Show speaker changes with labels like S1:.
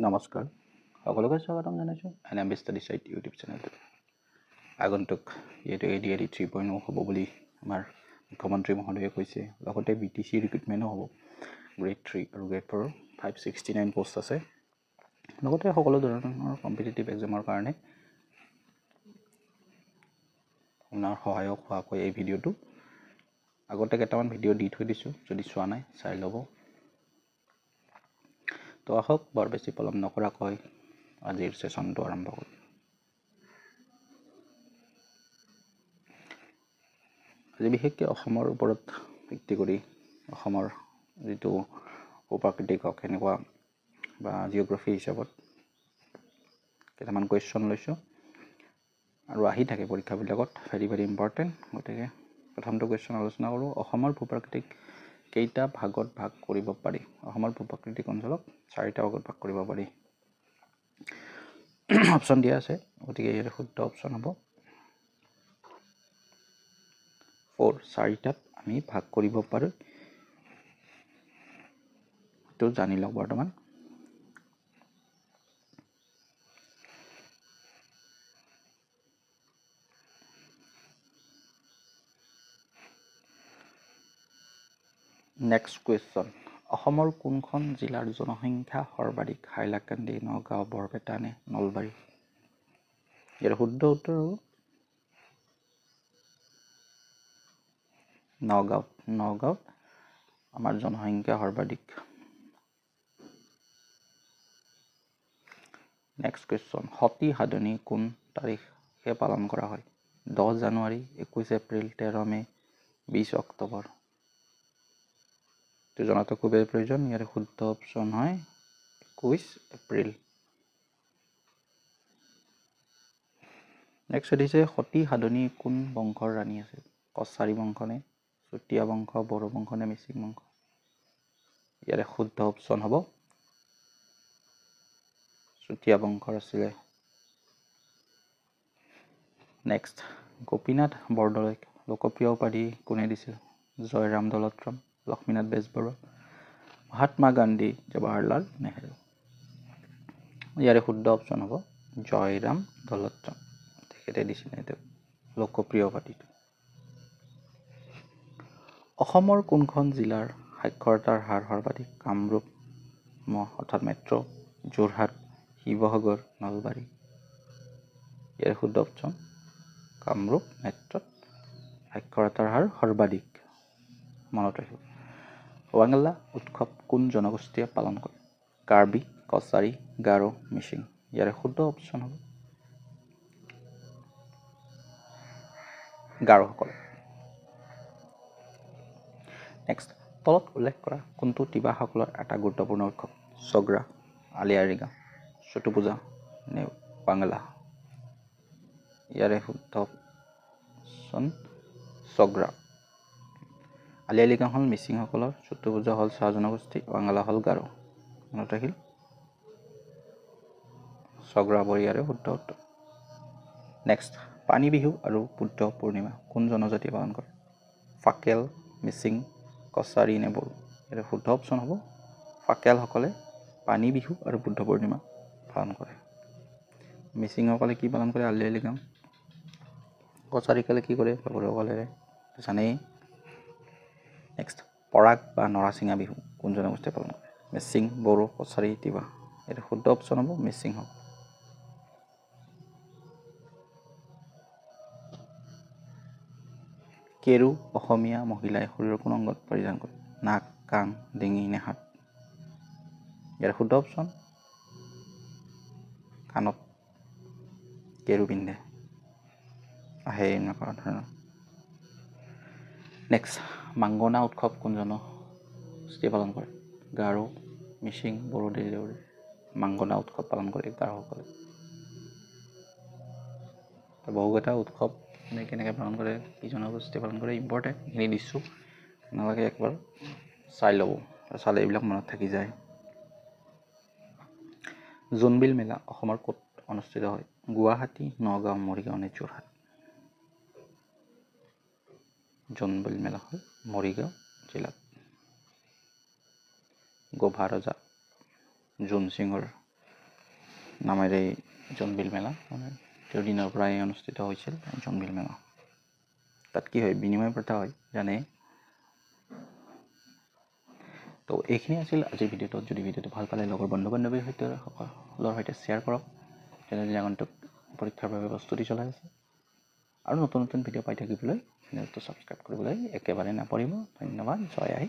S1: নমস্কাৰ সকলোকে স্বাগতম জনাইছোঁ NMB ষ্টাডি চাইট ইউটিউব চেনেলটোত। আগন্তুক যিহেতু AD 3.0 হ'ব বুলি আমাৰ মুখ্যমন্ত্ৰী মহোদয়ে কৈছে, লগতে BTC ৰিক্ৰুটমেণ্টো হ'ব। গ্ৰেড 3 আৰু গ্ৰেড 4 569 পোষ্ট আছে। লগতে সকলো ধৰণৰ কম্পিটিটিভ এক্সামৰ কাৰণে আপোনাৰ সহায়ক হোৱাকৈ এই ভিডিঅ'টো আগতে কেইটামান ভিডিঅ' দি থৈ দিছোঁ, যদি চোৱা নাই চাই ল'ব। তো আহক বৰ বেছি পলম নকৰাকৈ আজিৰ ছেশ্যনটো আৰম্ভ কৰোঁ। আজি বিশেষকৈ অসমৰ ওপৰত ভিত্তি কৰি অসমৰ যিটো ভূ-প্ৰাকৃতিক হওক এনেকুৱা বা জিঅ'গ্ৰাফী হিচাপত কেইটামান কুৱেশ্যন লৈছোঁ আৰু আহি থাকে পৰীক্ষাবিলাকত, ভেৰি ভেৰি ইম্পৰ্টেণ্ট। গতিকে প্ৰথমটো কুৱেশ্যন আলোচনা কৰোঁ। অসমৰ ভূ-প্ৰাকৃতিক কেইটা ভাগত ভাগ কৰিব পাৰি? অসমৰ ভূ-প্ৰাকৃতিক অঞ্চলক 4টা ভাগত ভাগ কৰিব পাৰি। অপশ্যন দিয়া আছে, গতিকে ইয়াৰ শুদ্ধ অপশ্যন হ'ব 4। 4টাত আমি ভাগ কৰিব পাৰোঁ, এইটো জানি লওক বৰ্তমান। নেক্সট কুৱেশ্যন, অসমৰ কোনখন জিলাৰ জনসংখ্যা সৰ্বাধিক? হাইলাকান্দি, নগাঁও, বৰপেটা নে নলবাৰী? ইয়াৰ শুদ্ধ উত্তৰ হ'ব নগাঁও। নগাঁৱত আমাৰ জনসংখ্যা সৰ্বাধিক। নেক্সট কুৱেশ্যন, সতী সাধনী কোন তাৰিখে পালন কৰা হয়? 10 জানুৱাৰী, 21 এপ্ৰিল, 13 মে', 20 অক্টোবৰ? এইটো জনাটো খুবেই প্ৰয়োজন। ইয়াৰ শুদ্ধ অপশ্যন হয় 21 এপ্ৰিল। নেক্সট সুধিছে, সতী সাধনী কোন বংশৰ ৰাণী আছিল? কছাৰী বংশ নে চুতীয়া বংশ, বড়ো বংশ নে মিচিং বংশ? ইয়াৰে শুদ্ধ অপশ্যন হ'ব চুতীয়া বংশৰ আছিলে। নেক্সট, গোপীনাথ বৰদলৈক লোকপ্ৰিয় উপাধি কোনে দিছিল? জয়ৰাম দলত্ৰম, লক্ষ্মীনাথ বেজবৰুৱা, মহাত্মা গান্ধী, জৱাহৰলাল নেহৰু? ইয়াৰে শুদ্ধ অপশ্যন হ'ব জয়ৰাম দলত্ৰম, তেখেতে দিছিল এইটো লোকপ্ৰিয় উপাধিটো। অসমৰ কোনখন জিলাৰ সাক্ষৰতাৰ হাৰ সৰ্বাধিক? কামৰূপ অৰ্থাৎ মেট্ৰ', যোৰহাট, শিৱসাগৰ, নলবাৰী? ইয়াৰ শুদ্ধ অপশ্যন কামৰূপ মেট্ৰত সাক্ষৰতাৰ হাৰ সৰ্বাধিক। মনত ৰাখিব। ৱাংগালা উৎসৱ কোন জনগোষ্ঠীয়ে পালন কৰে? কাৰ্বি, কছাৰী, গাৰো, মিচিং? ইয়াৰে শুদ্ধ অপশ্যন হ'ব গাৰোসকল। নেক্সট, তলত উল্লেখ কৰা কোনটো তিৱাসকলৰ এটা গুৰুত্বপূৰ্ণ উৎসৱ? ছগ্ৰা, আলি আই লৃগাং, চুটু পূজা নে ৱাংগালা? ইয়াৰে শুদ্ধ অপশ্যন ছগ্ৰা। আলি আই লৃগাং হ'ল মিচিংসকলৰ, চুটু পূজা হ'ল চাহ জনগোষ্ঠী, ৱাংগালা হ'ল গাৰো। মনত ৰাখিল, ছগ্ৰা হ'ব ইয়াৰে শুদ্ধ উত্তৰ। নেক্সট, পানী বিহু আৰু বুদ্ধ পূৰ্ণিমা কোন জনজাতিয়ে পালন কৰে? ফাকেল, মিচিং, কছাৰী নে বড়ো? ইয়াৰ শুদ্ধ অপশ্যন হ'ব ফাকেলসকলে পানী বিহু আৰু বুদ্ধ পূৰ্ণিমা পালন কৰে। মিচিংসকলে কি পালন কৰে? আলি আই লৃগাং। কছাৰীসকলে কি কৰে? বড়োসকলে জানেই। নেক্সট, পৰাগ বা নৰাচিঙা বিহু কোন জনগোষ্ঠীয়ে পালন কৰে? মিচিং, বড়ো, কছাৰী, তিৱা? ইয়াৰ শুদ্ধ অপশ্যন হ'ব মিচিং হ'ব। কেৰু অসমীয়া মহিলাই শৰীৰৰ কোন অংগত পৰিধান কৰে? নাক, কাণ, ডিঙি নে হাত? ইয়াৰ শুদ্ধ অপশ্যন কাণত কেৰু পিন্ধে, আহে এনেকুৱা ধৰণৰ। নেক্সট, মাংগনা উৎসৱ কোন জনগোষ্ঠীয়ে পালন কৰে? গাৰো, মিচিং, বড়ো, দেউৰী? মাংগনা উৎসৱ পালন কৰে গাৰোসকলে। বহুকেইটা উৎসৱ কেনেকৈ পালন কৰে, কি জনগোষ্ঠীয়ে পালন কৰে, ইম্পৰ্টেণ্ট, এইখিনি দিছোঁ, নালাগে একবাৰ চাই ল'ব, চালে এইবিলাক মনত থাকি যায়। জোনবিল মেলা অসমৰ ক'ত অনুষ্ঠিত হয়? গুৱাহাটী, নগাঁও, মৰিগাঁও নে যোৰহাট? জোনবিল মেলা হয় মৰিগাঁও জিলাত। গোভা ৰজা জোনসিঙৰ নামেৰে জোনবিল মেলা মানে তেওঁৰ দিনৰ পৰাই অনুষ্ঠিত হৈছিল জোনবিল মেলা। তাত কি হয়, বিনিময় প্ৰথা হয় জানে। তো এইখিনি আছিল আজিৰ ভিডিঅ'টোত। যদি ভিডিঅ'টো ভাল পালে লগৰ বন্ধু বান্ধৱীৰ সকলৰ সৈতে শ্বেয়াৰ কৰক। যেনে আগন্তুক পৰীক্ষাৰ বাবে প্ৰস্তুতি চলাই আছে আৰু নতুন নতুন ভিডিঅ' পাই থাকিবলৈ চেনেলটো ছাবস্ক্ৰাইব কৰিবলৈ একেবাৰে নাপাহৰিব। ধন্যবাদ। জয় আই।